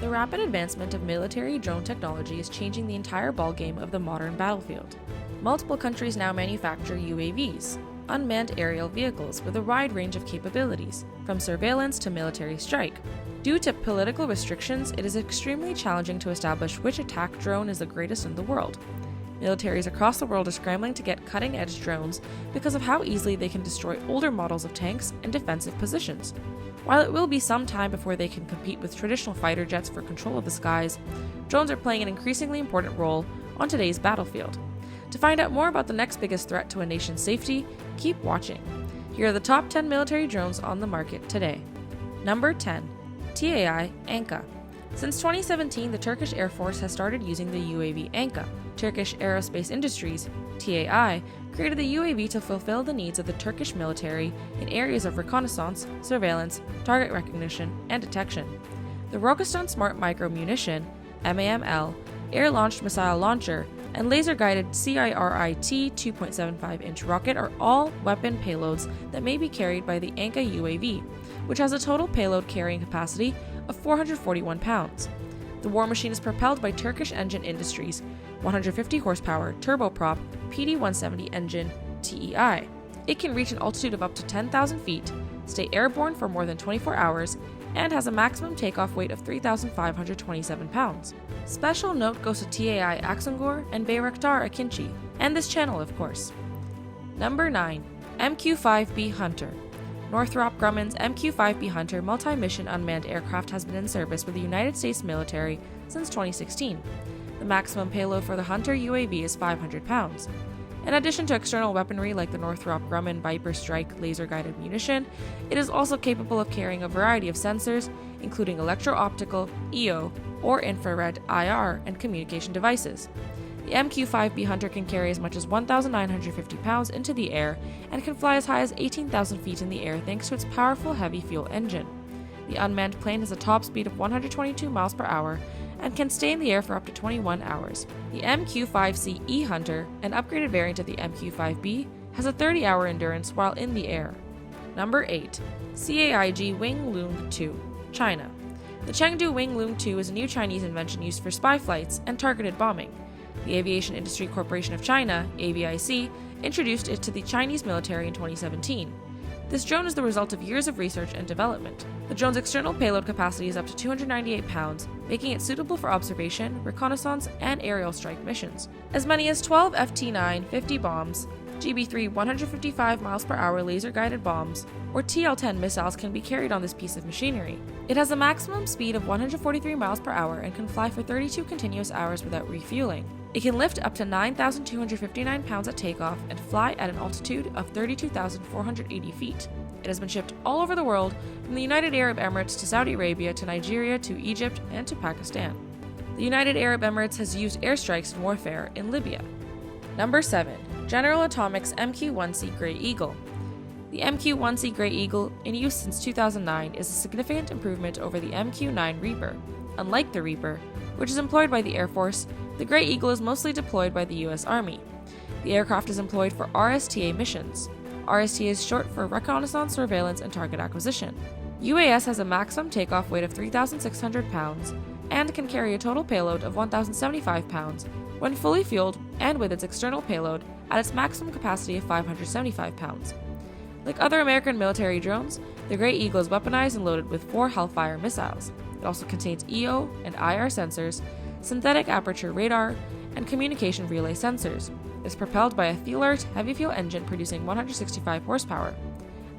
The rapid advancement of military drone technology is changing the entire ballgame of the modern battlefield. Multiple countries now manufacture UAVs, unmanned aerial vehicles with a wide range of capabilities, from surveillance to military strike. Due to political restrictions, it is extremely challenging to establish which attack drone is the greatest in the world. Militaries across the world are scrambling to get cutting-edge drones because of how easily they can destroy older models of tanks and defensive positions. While it will be some time before they can compete with traditional fighter jets for control of the skies, drones are playing an increasingly important role on today's battlefield. To find out more about the next biggest threat to a nation's safety, keep watching. Here are the top 10 military drones on the market today. Number 10. TAI ANKA. Since 2017, the Turkish Air Force has started using the UAV ANKA. Turkish Aerospace Industries, TAI, created the UAV to fulfill the needs of the Turkish military in areas of reconnaissance, surveillance, target recognition, and detection. The Roketsan Smart Micro Munition, MAML, air-launched missile launcher, and laser-guided CIRIT 2.75-inch rocket are all weapon payloads that may be carried by the ANKA UAV, which has a total payload carrying capacity of 441 pounds. The war machine is propelled by Turkish Engine Industries' 150 horsepower turboprop PD-170 engine TEI. It can reach an altitude of up to 10,000 feet, stay airborne for more than 24 hours, and has a maximum takeoff weight of 3,527 pounds. Special note goes to TAI AVENGER and Bayraktar Akinci, and this channel of course. Number 9. MQ-5B Hunter. Northrop Grumman's MQ-5B Hunter multi-mission unmanned aircraft has been in service with the United States military since 2016. The maximum payload for the Hunter UAV is 500 pounds. In addition to external weaponry like the Northrop Grumman Viper Strike laser-guided munition, it is also capable of carrying a variety of sensors, including electro-optical, EO, or infrared IR, and communication devices. The MQ-5B Hunter can carry as much as 1,950 pounds into the air and can fly as high as 18,000 feet in the air thanks to its powerful heavy fuel engine. The unmanned plane has a top speed of 122 miles per hour and can stay in the air for up to 21 hours. The MQ-5C Hunter, an upgraded variant of the MQ-5B, has a 30-hour endurance while in the air. Number 8. CAIG Wing Loong 2, China. The Chengdu Wing Loong 2 is a new Chinese invention used for spy flights and targeted bombing. The Aviation Industry Corporation of China, AVIC, introduced it to the Chinese military in 2017. This drone is the result of years of research and development. The drone's external payload capacity is up to 298 pounds, making it suitable for observation, reconnaissance, and aerial strike missions. As many as 12 FT-9 50 bombs, GB-3 155 miles per hour laser-guided bombs, or TL-10 missiles can be carried on this piece of machinery. It has a maximum speed of 143 miles per hour and can fly for 32 continuous hours without refueling. It can lift up to 9,259 pounds at takeoff and fly at an altitude of 32,480 feet. It has been shipped all over the world, from the United Arab Emirates to Saudi Arabia to Nigeria to Egypt and to Pakistan. The United Arab Emirates has used airstrikes in warfare in Libya. Number 7. General Atomics MQ-1C Grey Eagle. The MQ-1C Grey Eagle, in use since 2009, is a significant improvement over the MQ-9 Reaper. Unlike the Reaper, which is employed by the Air Force, the Grey Eagle is mostly deployed by the U.S. Army. The aircraft is employed for RSTA missions. RSTA is short for Reconnaissance, Surveillance, and Target Acquisition. UAS has a maximum takeoff weight of 3,600 pounds and can carry a total payload of 1,075 pounds when fully fueled and with its external payload at its maximum capacity of 575 pounds. Like other American military drones, the Grey Eagle is weaponized and loaded with 4 Hellfire missiles. It also contains EO and IR sensors, synthetic aperture radar, and communication relay sensors. It is propelled by a fuel-alert heavy fuel engine producing 165 horsepower.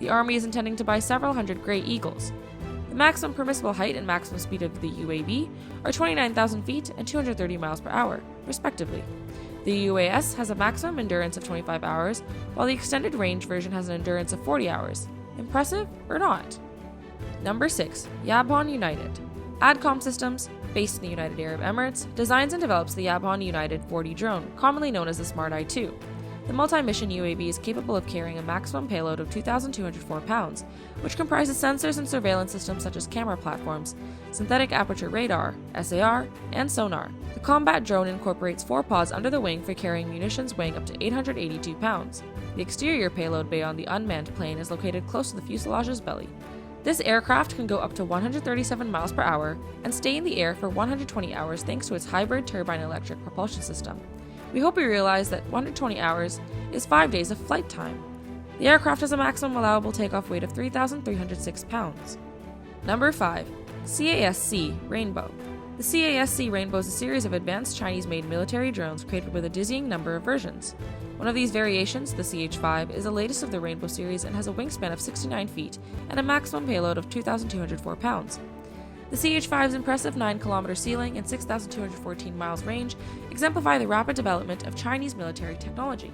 The Army is intending to buy several hundred Grey Eagles. The maximum permissible height and maximum speed of the UAV are 29,000 feet and 230 miles per hour, respectively. The UAS has a maximum endurance of 25 hours, while the extended range version has an endurance of 40 hours. Impressive or not? Number 6. YABHON United. ADCOM Systems, based in the United Arab Emirates, designs and develops the YABHON United 4D drone, commonly known as the Smart Eye-2. The multi-mission UAV is capable of carrying a maximum payload of 2,204 pounds, which comprises sensors and surveillance systems such as camera platforms, synthetic aperture radar, SAR, and sonar. The combat drone incorporates 4 pods under the wing for carrying munitions weighing up to 882 pounds. The exterior payload bay on the unmanned plane is located close to the fuselage's belly. This aircraft can go up to 137 miles per hour and stay in the air for 120 hours thanks to its hybrid turbine electric propulsion system. We hope you realize that 120 hours is 5 days of flight time. The aircraft has a maximum allowable takeoff weight of 3,306 pounds. Number 5. CASC Rainbow. The CASC Rainbow is a series of advanced Chinese-made military drones created with a dizzying number of versions. One of these variations, the CH-5, is the latest of the Rainbow series and has a wingspan of 69 feet and a maximum payload of 2,204 pounds. The CH-5's impressive 9-kilometer ceiling and 6,214 miles range exemplify the rapid development of Chinese military technology.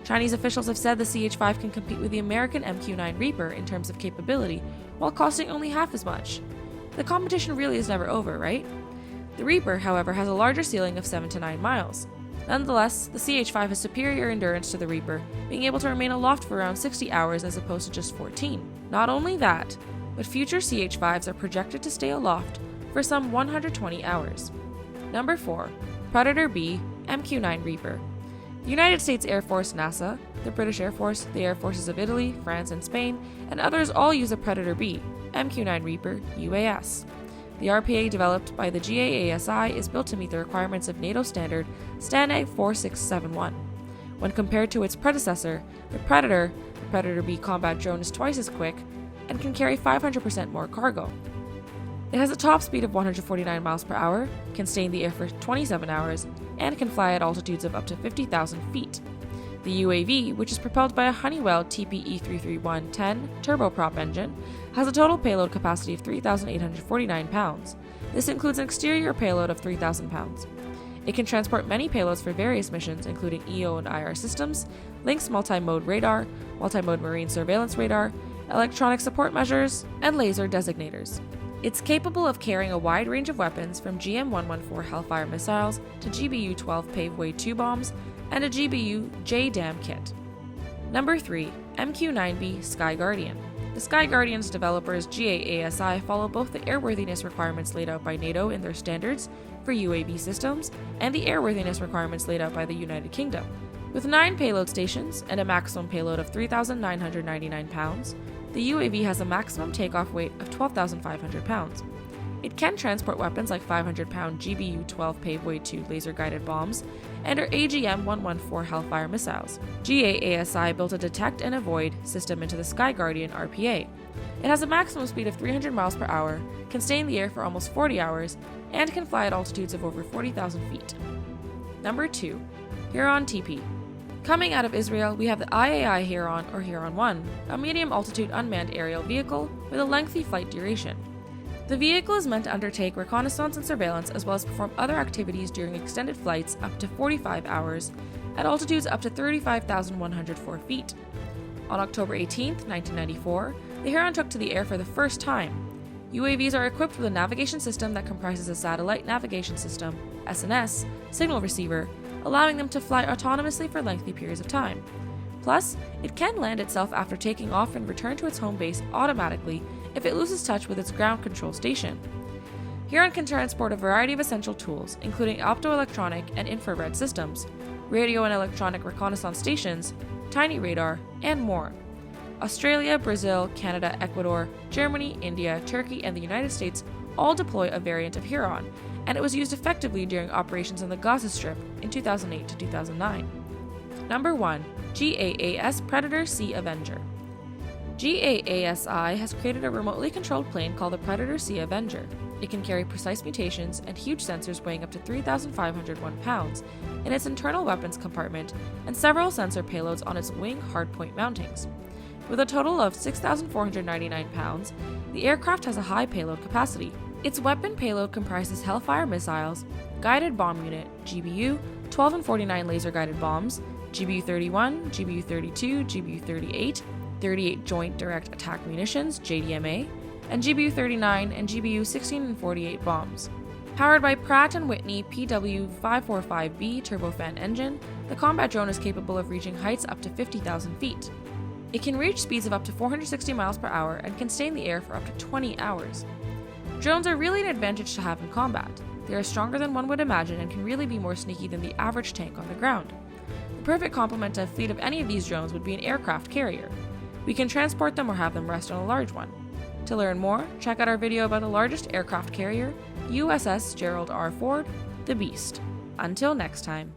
Chinese officials have said the CH-5 can compete with the American MQ-9 Reaper in terms of capability, while costing only half as much. The competition really is never over, right? The Reaper, however, has a larger ceiling of 7 to 9 miles. Nonetheless, the CH-5 has superior endurance to the Reaper, being able to remain aloft for around 60 hours as opposed to just 14. Not only that, but future CH-5s are projected to stay aloft for some 120 hours. Number 4. Predator B MQ-9 Reaper. The United States Air Force, NASA, the British Air Force, the Air Forces of Italy, France, and Spain, and others all use a Predator B MQ-9 Reaper UAS. The RPA developed by the GAASI is built to meet the requirements of NATO standard STANAG 4671. When compared to its predecessor, the Predator B combat drone is twice as quick and can carry 500% more cargo. It has a top speed of 149 miles per hour, can stay in the air for 27 hours, and can fly at altitudes of up to 50,000 feet. The UAV, which is propelled by a Honeywell TPE-331-10 turboprop engine, has a total payload capacity of 3,849 pounds. This includes an exterior payload of 3,000 pounds. It can transport many payloads for various missions, including EO and IR systems, Lynx multi-mode radar, multi-mode marine surveillance radar, electronic support measures, and laser designators. It's capable of carrying a wide range of weapons from GM-114 Hellfire missiles to GBU-12 Paveway 2 bombs and a GBU JDAM kit. Number 3. MQ-9B SKYGUARDIAN. The SKYGUARDIAN's developers GAASI follow both the airworthiness requirements laid out by NATO in their standards for UAV systems and the airworthiness requirements laid out by the United Kingdom. With 9 payload stations and a maximum payload of 3,999 pounds, the UAV has a maximum takeoff weight of 12,500 pounds. It can transport weapons like 500-pound GBU-12 Paveway 2 laser-guided bombs and our AGM-114 Hellfire missiles. GAASI built a detect and avoid system into the SKYGUARDIAN RPA. It has a maximum speed of 300 miles per hour, can stay in the air for almost 40 hours, and can fly at altitudes of over 40,000 feet. Number 2. Heron TP. Coming out of Israel, we have the IAI Heron or Heron 1, a medium-altitude unmanned aerial vehicle with a lengthy flight duration. The vehicle is meant to undertake reconnaissance and surveillance as well as perform other activities during extended flights up to 45 hours at altitudes up to 35,104 feet. On October 18, 1994, the Heron took to the air for the first time. UAVs are equipped with a navigation system that comprises a satellite navigation system, SNS, signal receiver, allowing them to fly autonomously for lengthy periods of time. Plus, it can land itself after taking off and return to its home base automatically if it loses touch with its ground control station. Heron can transport a variety of essential tools, including optoelectronic and infrared systems, radio and electronic reconnaissance stations, tiny radar, and more. Australia, Brazil, Canada, Ecuador, Germany, India, Turkey, and the United States all deploy a variant of Heron, and it was used effectively during operations on the Gaza Strip in 2008 to 2009. Number 1. GAAS Predator C AVENGER. GAASI has created a remotely controlled plane called the Predator C AVENGER. It can carry precise mutations and huge sensors weighing up to 3,501 pounds in its internal weapons compartment and several sensor payloads on its wing hardpoint mountings. With a total of 6,499 pounds, the aircraft has a high payload capacity. Its weapon payload comprises Hellfire missiles, guided bomb unit, GBU, 12 and 49 laser-guided bombs, GBU-31, GBU-32, GBU-38, 38 Joint Direct Attack Munitions, JDMA, and GBU-39 and GBU-16 and 48 bombs. Powered by Pratt & Whitney PW545B turbofan engine, the combat drone is capable of reaching heights up to 50,000 feet. It can reach speeds of up to 460 miles per hour and can stay in the air for up to 20 hours. Drones are really an advantage to have in combat. They are stronger than one would imagine and can really be more sneaky than the average tank on the ground. The perfect complement to a fleet of any of these drones would be an aircraft carrier. We can transport them or have them rest on a large one. To learn more, check out our video about the largest aircraft carrier, USS Gerald R. Ford, the Beast. Until next time.